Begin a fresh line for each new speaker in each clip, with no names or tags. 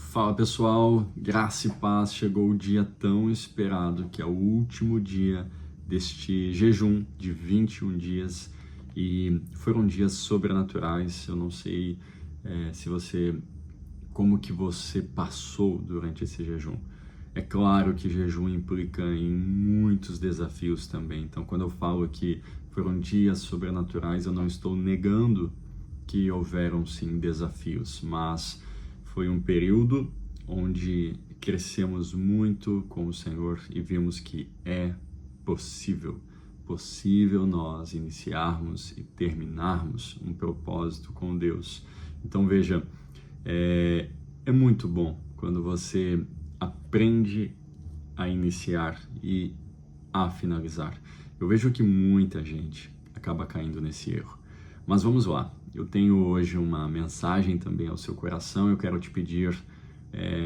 Fala pessoal, graça e paz, chegou o dia tão esperado, que é o último dia deste jejum de 21 dias e foram dias sobrenaturais. Eu não sei como que você passou durante esse jejum. É claro que jejum implica em muitos desafios também, então quando eu falo que foram dias sobrenaturais, eu não estou negando que houveram sim desafios, mas foi um período onde crescemos muito com o Senhor e vimos que é possível nós iniciarmos e terminarmos um propósito com Deus. Então veja, é muito bom quando você aprende a iniciar e a finalizar. Eu vejo que muita gente acaba caindo nesse erro. Mas vamos lá, eu tenho hoje uma mensagem também ao seu coração. Eu quero te pedir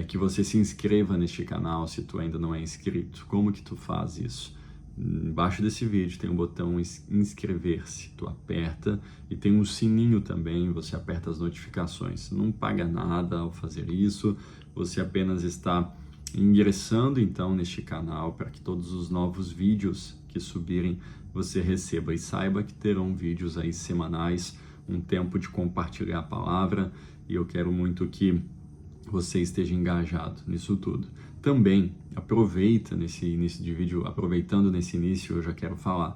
que você se inscreva neste canal se tu ainda não é inscrito. Como que tu faz isso? Embaixo desse vídeo tem um botão inscrever-se, tu aperta, e tem um sininho também, você aperta as notificações. Não paga nada ao fazer isso, você apenas está ingressando então neste canal para que todos os novos vídeos que subirem você receba, e saiba que terão vídeos aí semanais, um tempo de compartilhar a palavra, e eu quero muito que você esteja engajado nisso tudo. Também aproveita nesse início de vídeo, aproveitando nesse início, eu já quero falar,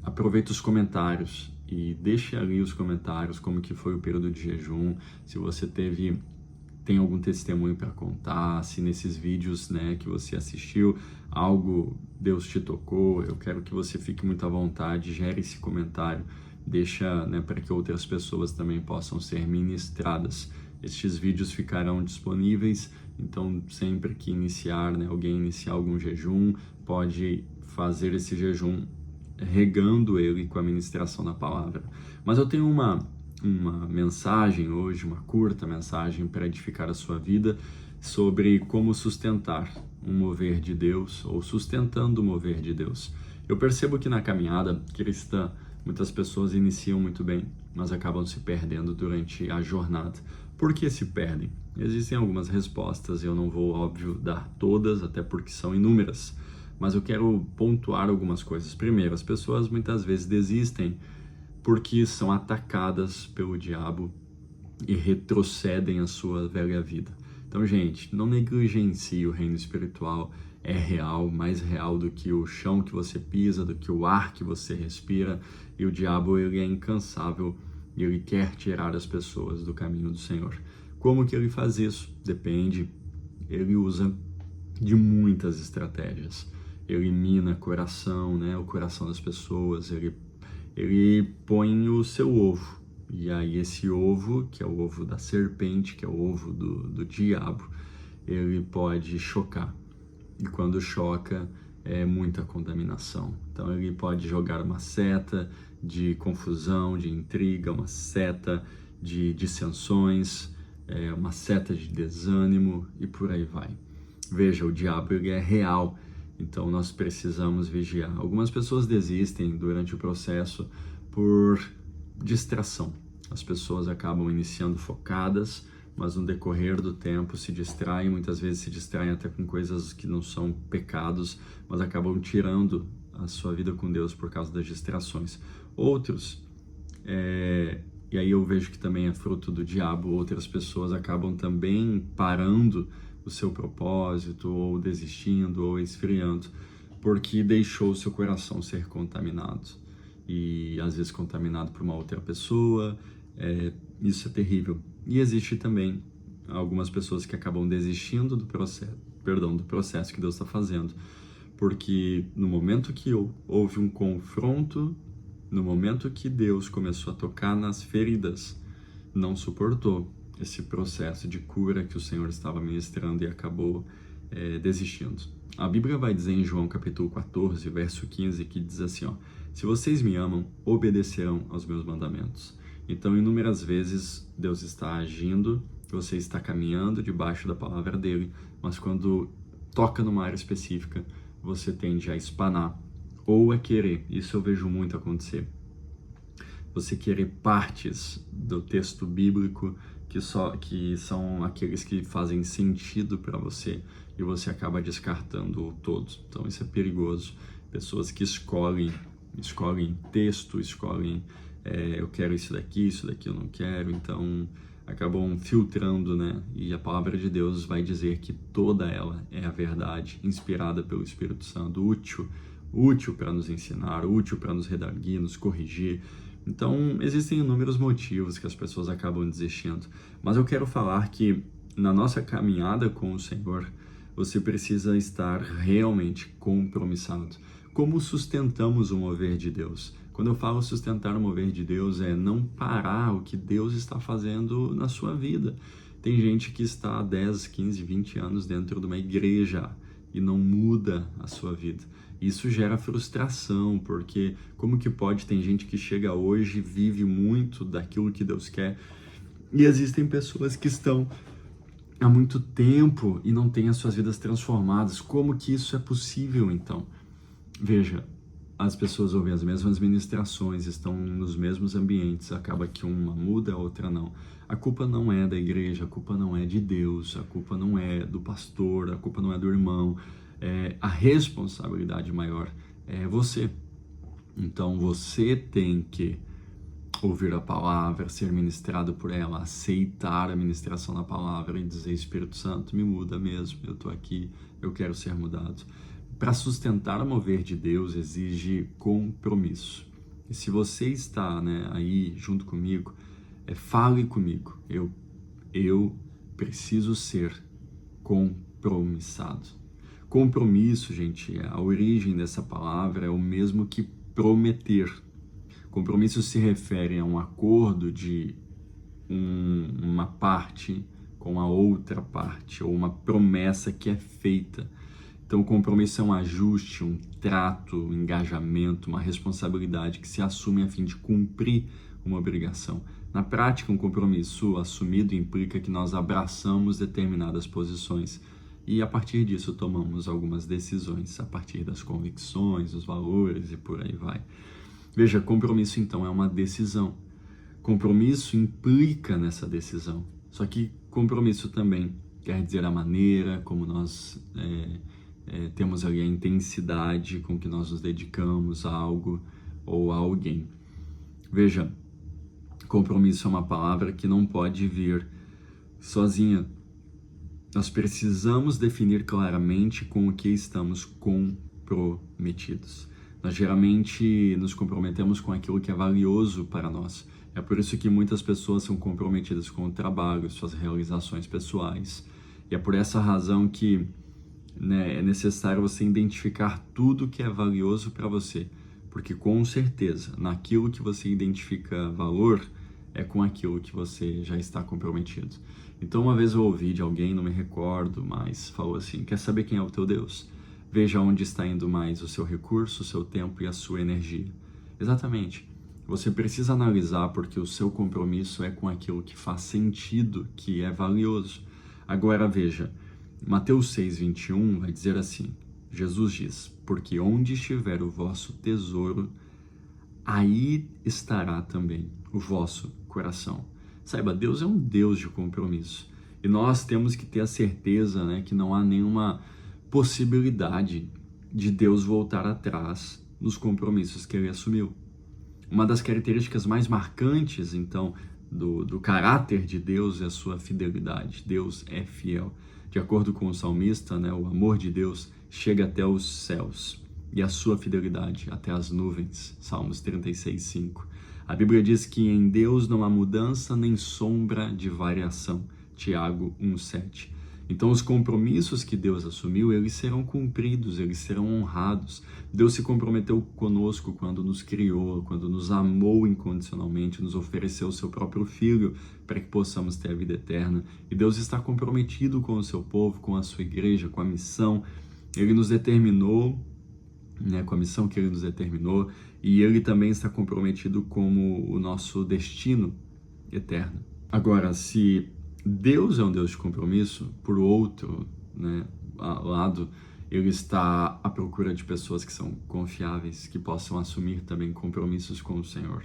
aproveita os comentários e deixe ali os comentários como que foi o período de jejum, se você tem algum testemunho para contar, se nesses vídeos que você assistiu, algo Deus te tocou. Eu quero que você fique muito à vontade, gere esse comentário, deixa para que outras pessoas também possam ser ministradas. Estes vídeos ficarão disponíveis, então sempre que alguém iniciar algum jejum, pode fazer esse jejum regando ele com a ministração da palavra. Mas eu tenho uma mensagem hoje, uma curta mensagem para edificar a sua vida sobre como sustentar um mover de Deus, ou sustentando o mover de Deus. Eu percebo que na caminhada cristã, muitas pessoas iniciam muito bem, mas acabam se perdendo durante a jornada. Por que se perdem? Existem algumas respostas, eu não vou, óbvio, dar todas, até porque são inúmeras, mas eu quero pontuar algumas coisas. Primeiro, as pessoas muitas vezes desistem porque são atacadas pelo diabo e retrocedem a sua velha vida. Então, gente, não negligencie o reino espiritual. É real, mais real do que o chão que você pisa, do que o ar que você respira. E o diabo, ele é incansável e ele quer tirar as pessoas do caminho do Senhor. Como que ele faz isso? Depende. Ele usa de muitas estratégias. Ele mina o coração das pessoas. Ele põe o seu ovo. E aí esse ovo, que é o ovo da serpente, que é o ovo do diabo, ele pode chocar. E quando choca, é muita contaminação. Então ele pode jogar uma seta de confusão, de intriga, uma seta de dissensões, uma seta de desânimo e por aí vai. Veja, o diabo ele é real, então nós precisamos vigiar. Algumas pessoas desistem durante o processo por distração. As pessoas acabam iniciando focadas, mas no decorrer do tempo se distraem, muitas vezes se distraem até com coisas que não são pecados, mas acabam tirando a sua vida com Deus por causa das distrações. Outros, e aí eu vejo que também é fruto do diabo, outras pessoas acabam também parando o seu propósito, ou desistindo, ou esfriando, porque deixou o seu coração ser contaminado. E às vezes contaminado por uma outra pessoa, isso é terrível. E existe também algumas pessoas que acabam desistindo do processo que Deus está fazendo, porque no momento que houve um confronto, no momento que Deus começou a tocar nas feridas, não suportou esse processo de cura que o Senhor estava ministrando e acabou desistindo. A Bíblia vai dizer em João capítulo 14, verso 15, que diz assim, se vocês me amam, obedecerão aos meus mandamentos. Então, inúmeras vezes, Deus está agindo, você está caminhando debaixo da palavra dele, mas quando toca numa área específica, você tende a espanar ou a querer. Isso eu vejo muito acontecer. Você querer partes do texto bíblico que são aqueles que fazem sentido para você e você acaba descartando todos. Então isso é perigoso. Pessoas que escolhem texto, escolhem eu quero isso daqui eu não quero, então acabam filtrando, né? E a palavra de Deus vai dizer que toda ela é a verdade, inspirada pelo Espírito Santo, útil para nos ensinar, útil para nos redarguir, nos corrigir. Então, existem inúmeros motivos que as pessoas acabam desistindo. Mas eu quero falar que na nossa caminhada com o Senhor, você precisa estar realmente compromissado. Como sustentamos o mover de Deus? Quando eu falo sustentar o mover de Deus, é não parar o que Deus está fazendo na sua vida. Tem gente que está há 10, 15, 20 anos dentro de uma igreja e não muda a sua vida. Isso gera frustração, porque como que pode? Tem gente que chega hoje e vive muito daquilo que Deus quer, e existem pessoas que estão há muito tempo e não têm as suas vidas transformadas. Como que isso é possível, então? Veja, as pessoas ouvem as mesmas ministrações, estão nos mesmos ambientes, acaba que uma muda, a outra não. A culpa não é da igreja, a culpa não é de Deus, a culpa não é do pastor, a culpa não é do irmão. A responsabilidade maior é você. Então você tem que ouvir a palavra, ser ministrado por ela, aceitar a ministração da palavra e dizer: Espírito Santo, me muda mesmo, eu estou aqui, eu quero ser mudado. Para sustentar o mover de Deus exige compromisso. E se você está, aí junto comigo, fale comigo. Eu preciso ser compromissado. Compromisso, gente, a origem dessa palavra é o mesmo que prometer. Compromisso se refere a um acordo de uma parte com a outra parte, ou uma promessa que é feita. Então, o compromisso é um ajuste, um trato, um engajamento, uma responsabilidade que se assume a fim de cumprir uma obrigação. Na prática, um compromisso assumido implica que nós abraçamos determinadas posições e, a partir disso, tomamos algumas decisões, a partir das convicções, dos valores e por aí vai. Veja, compromisso, então, é uma decisão. Compromisso implica nessa decisão. Só que compromisso também quer dizer a maneira como nós temos ali a intensidade com que nós nos dedicamos a algo ou a alguém. Veja, compromisso é uma palavra que não pode vir sozinha. Nós precisamos definir claramente com o que estamos comprometidos. Nós geralmente nos comprometemos com aquilo que é valioso para nós. É por isso que muitas pessoas são comprometidas com o trabalho, suas realizações pessoais. E é por essa razão que é necessário você identificar tudo que é valioso para você, porque com certeza, naquilo que você identifica valor, é com aquilo que você já está comprometido. Então, uma vez eu ouvi de alguém, não me recordo, mas falou assim: quer saber quem é o teu Deus? Veja onde está indo mais o seu recurso, o seu tempo e a sua energia. Exatamente. Você precisa analisar porque o seu compromisso é com aquilo que faz sentido, que é valioso. Agora veja, Mateus 6:21 vai dizer assim, Jesus diz: porque onde estiver o vosso tesouro, aí estará também o vosso coração. Saiba, Deus é um Deus de compromisso. E nós temos que ter a certeza, que não há nenhuma possibilidade de Deus voltar atrás nos compromissos que ele assumiu. Uma das características mais marcantes, então, do caráter de Deus é a sua fidelidade. Deus é fiel. De acordo com o salmista, o amor de Deus chega até os céus e a sua fidelidade até as nuvens. Salmos 36:5. A Bíblia diz que em Deus não há mudança nem sombra de variação. Tiago 1:7. Então, os compromissos que Deus assumiu, eles serão cumpridos, eles serão honrados. Deus se comprometeu conosco quando nos criou, quando nos amou incondicionalmente, nos ofereceu o seu próprio Filho para que possamos ter a vida eterna. E Deus está comprometido com o seu povo, com a sua igreja, com a missão. Ele nos determinou, com a missão que Ele nos determinou, e Ele também está comprometido com o nosso destino eterno. Agora, se Deus é um Deus de compromisso, por outro lado, Ele está à procura de pessoas que são confiáveis, que possam assumir também compromissos com o Senhor.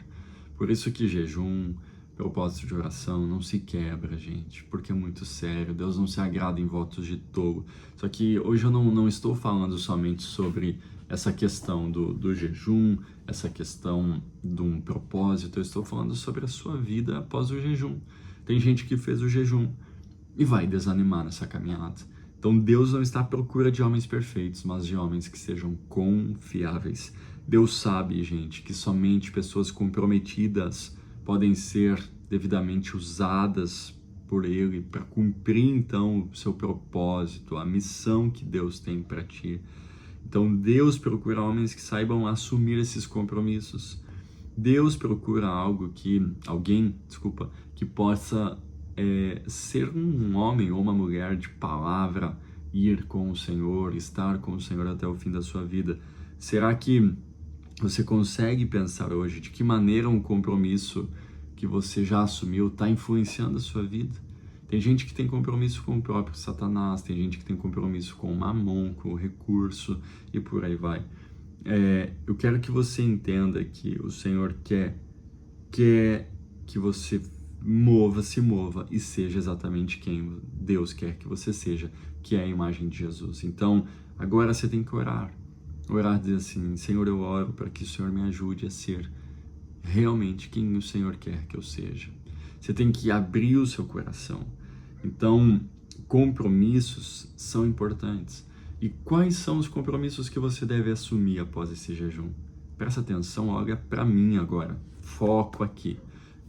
Por isso que jejum, propósito de oração não se quebra, gente, porque é muito sério. Deus não se agrada em votos de tolo. Só que hoje eu não estou falando somente sobre essa questão do jejum, essa questão de um propósito. Eu estou falando sobre a sua vida após o jejum. Tem gente que fez o jejum e vai desanimar nessa caminhada. Então Deus não está à procura de homens perfeitos, mas de homens que sejam confiáveis. Deus sabe, gente, que somente pessoas comprometidas podem ser devidamente usadas por Ele para cumprir, então, o seu propósito, a missão que Deus tem para ti. Então, Deus procura homens que saibam assumir esses compromissos. Deus procura alguém que possa ser um homem ou uma mulher de palavra, ir com o Senhor, estar com o Senhor até o fim da sua vida. Será que você consegue pensar hoje de que maneira um compromisso que você já assumiu está influenciando a sua vida? Tem gente que tem compromisso com o próprio Satanás, tem gente que tem compromisso com o mamon, com o recurso e por aí vai. Eu quero que você entenda que o Senhor quer que você se mova e seja exatamente quem Deus quer que você seja, que é a imagem de Jesus. Então, agora você tem que orar e dizer assim: Senhor, eu oro para que o Senhor me ajude a ser realmente quem o Senhor quer que eu seja. Você tem que abrir o seu coração. Então, compromissos são importantes. E quais são os compromissos que você deve assumir após esse jejum? Presta atenção, olha para mim agora. Foco aqui.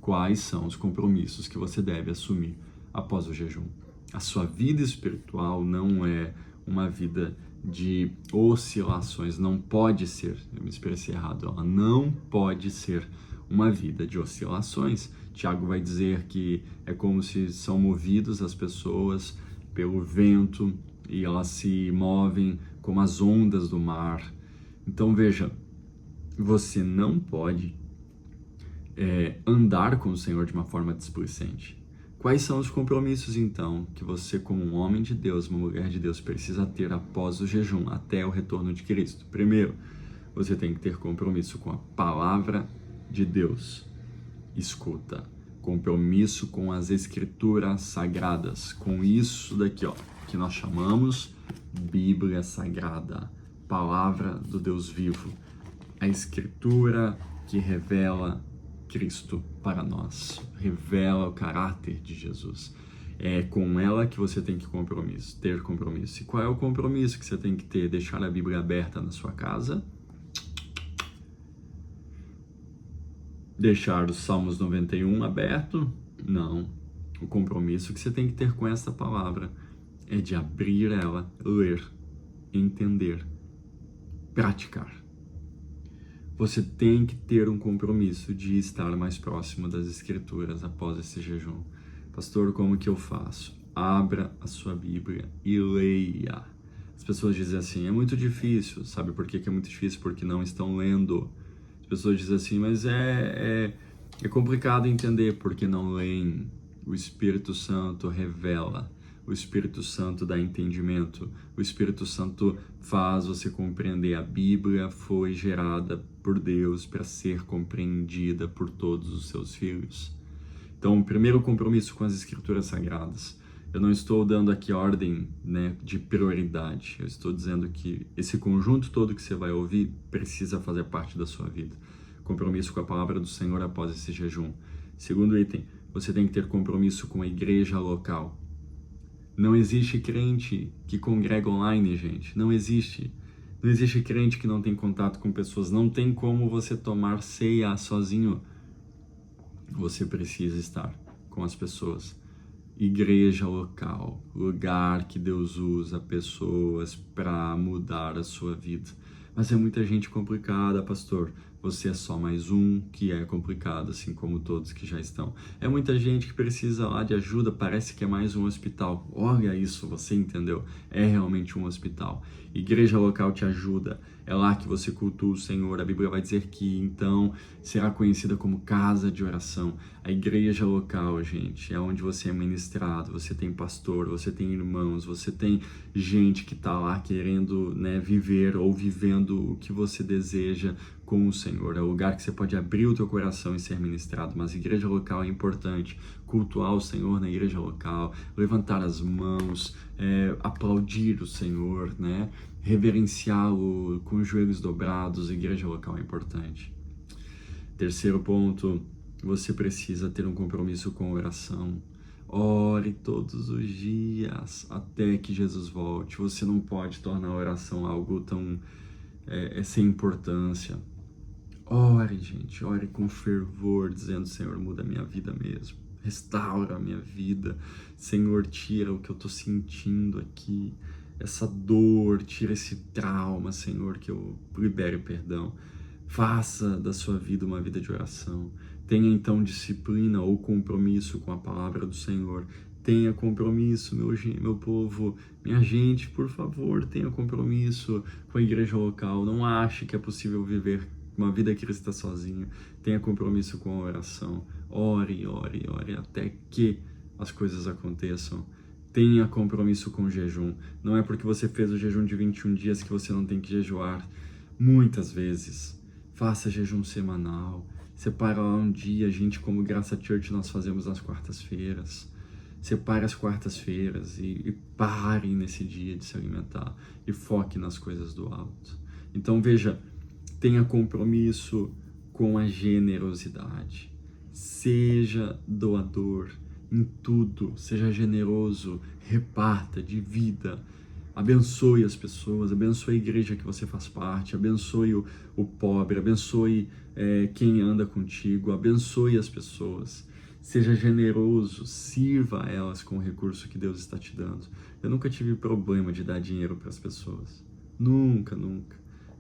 Quais são os compromissos que você deve assumir após o jejum? A sua vida espiritual não é uma vida de oscilações, não pode ser, eu me expressei errado, ela não pode ser uma vida de oscilações. Tiago vai dizer que é como se são movidos as pessoas pelo vento e elas se movem como as ondas do mar. Então veja, você não pode andar com o Senhor de uma forma displicente. Quais são os compromissos, então, que você, como um homem de Deus, uma mulher de Deus, precisa ter após o jejum, até o retorno de Cristo? Primeiro, você tem que ter compromisso com a palavra de Deus. Escuta, compromisso com as escrituras sagradas, com isso daqui, ó, que nós chamamos Bíblia Sagrada, palavra do Deus vivo, a escritura que revela Cristo para nós, revela o caráter de Jesus. É com ela que você tem que ter compromisso. E qual é o compromisso que você tem que ter? Deixar a Bíblia aberta na sua casa? Deixar os Salmos 91 aberto? Não. O compromisso que você tem que ter com essa palavra é de abrir ela, ler, entender, praticar. Você tem que ter um compromisso de estar mais próximo das Escrituras após esse jejum. Pastor, como que eu faço? Abra a sua Bíblia e leia. As pessoas dizem assim, é muito difícil. Sabe por que é muito difícil? Porque não estão lendo. As pessoas dizem assim, mas é complicado entender porque não leem. O Espírito Santo revela. O Espírito Santo dá entendimento. O Espírito Santo faz você compreender. A Bíblia foi gerada por Deus para ser compreendida por todos os seus filhos. Então, primeiro compromisso com as Escrituras Sagradas. Eu não estou dando aqui ordem, de prioridade. Eu estou dizendo que esse conjunto todo que você vai ouvir precisa fazer parte da sua vida. Compromisso com a palavra do Senhor após esse jejum. Segundo item, você tem que ter compromisso com a igreja local. Não existe crente que congrega online, gente. Não existe. Não existe crente que não tem contato com pessoas. Não tem como você tomar ceia sozinho. Você precisa estar com as pessoas. Igreja local, lugar que Deus usa pessoas para mudar a sua vida. Mas é muita gente complicada, pastor. Você é só mais um que é complicado, assim como todos que já estão. É muita gente que precisa lá de ajuda, parece que é mais um hospital. Olha isso, você entendeu? É realmente um hospital. Igreja local te ajuda. É lá que você cultua o Senhor. A Bíblia vai dizer que, então, será conhecida como casa de oração. A igreja local, gente, é onde você é ministrado, você tem pastor, você tem irmãos, você tem gente que está lá querendo, viver ou vivendo o que você deseja com o Senhor, é o lugar que você pode abrir o teu coração e ser ministrado, mas a igreja local é importante, cultuar o Senhor na igreja local, levantar as mãos, aplaudir o Senhor, né? Reverenciá-lo com os joelhos dobrados, a igreja local é importante. Terceiro ponto, você precisa ter um compromisso com a oração. Ore todos os dias até que Jesus volte. Você não pode tornar a oração algo tão sem importância. Ore, gente, ore com fervor, dizendo: Senhor, muda a minha vida mesmo. Restaura a minha vida. Senhor, tira o que eu estou sentindo aqui. Essa dor, tira esse trauma, Senhor, que eu libere perdão. Faça da sua vida uma vida de oração. Tenha então disciplina ou compromisso com a palavra do Senhor. Tenha compromisso, meu povo, minha gente, por favor, tenha compromisso com a igreja local. Não ache que é possível viver uma vida cristã sozinho. Tenha compromisso com a oração. Ore, ore, ore até que as coisas aconteçam. Tenha compromisso com o jejum. Não é porque você fez o jejum de 21 dias que você não tem que jejuar muitas vezes. Faça jejum semanal. Separa lá um dia. Gente, como Graça Church nós fazemos nas quartas-feiras. Separe as quartas-feiras e pare nesse dia de se alimentar e foque nas coisas do alto. Então veja, tenha compromisso com a generosidade. Seja doador em tudo, seja generoso, reparta, divida, abençoe as pessoas, abençoe a igreja que você faz parte, abençoe o pobre, abençoe quem anda contigo, abençoe as pessoas. Seja generoso, sirva a elas com o recurso que Deus está te dando. Eu nunca tive problema de dar dinheiro para as pessoas. Nunca, nunca.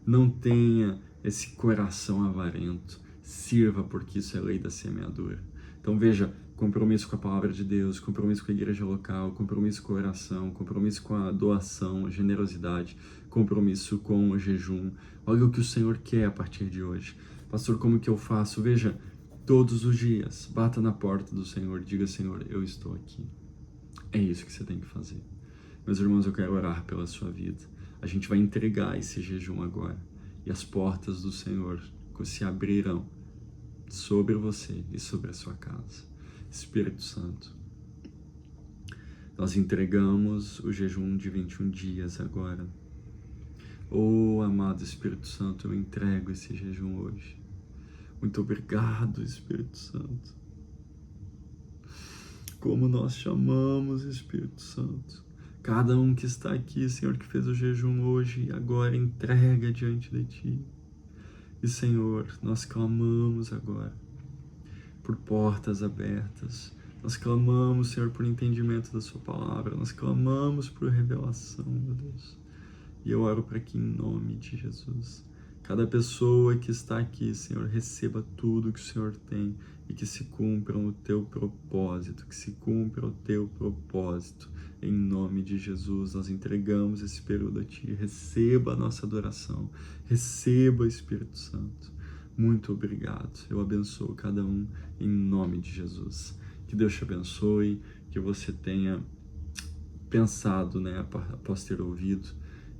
Não tenha esse coração avarento. Sirva, porque isso é lei da semeadura. Então veja, compromisso com a palavra de Deus, compromisso com a igreja local, compromisso com a oração, compromisso com a doação, a generosidade, compromisso com o jejum. Olha o que o Senhor quer a partir de hoje. Pastor, como que eu faço? Veja, todos os dias, bata na porta do Senhor, diga: Senhor, eu estou aqui. É isso que você tem que fazer. Meus irmãos, eu quero orar pela sua vida. A gente vai entregar esse jejum agora. E as portas do Senhor se abrirão sobre você e sobre a sua casa. Espírito Santo, nós entregamos o jejum de 21 dias agora. Oh, amado Espírito Santo, eu entrego esse jejum hoje. Muito obrigado, Espírito Santo. Como nós chamamos, Espírito Santo. Cada um que está aqui, Senhor, que fez o jejum hoje e agora entrega diante de Ti. E, Senhor, nós clamamos agora por portas abertas. Nós clamamos, Senhor, por entendimento da Sua palavra. Nós clamamos por revelação, meu Deus. E eu oro para que, em nome de Jesus, cada pessoa que está aqui, Senhor, receba tudo que o Senhor tem e que se cumpra o Teu propósito, que se cumpra o Teu propósito. Em nome de Jesus, nós entregamos esse período a Ti. Receba a nossa adoração, receba, Espírito Santo. Muito obrigado. Eu abençoo cada um em nome de Jesus. Que Deus te abençoe, que você tenha pensado, após ter ouvido,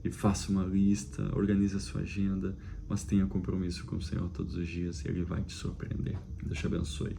e faça uma lista, organize a sua agenda, mas tenha compromisso com o Senhor todos os dias e Ele vai te surpreender. Deus te abençoe.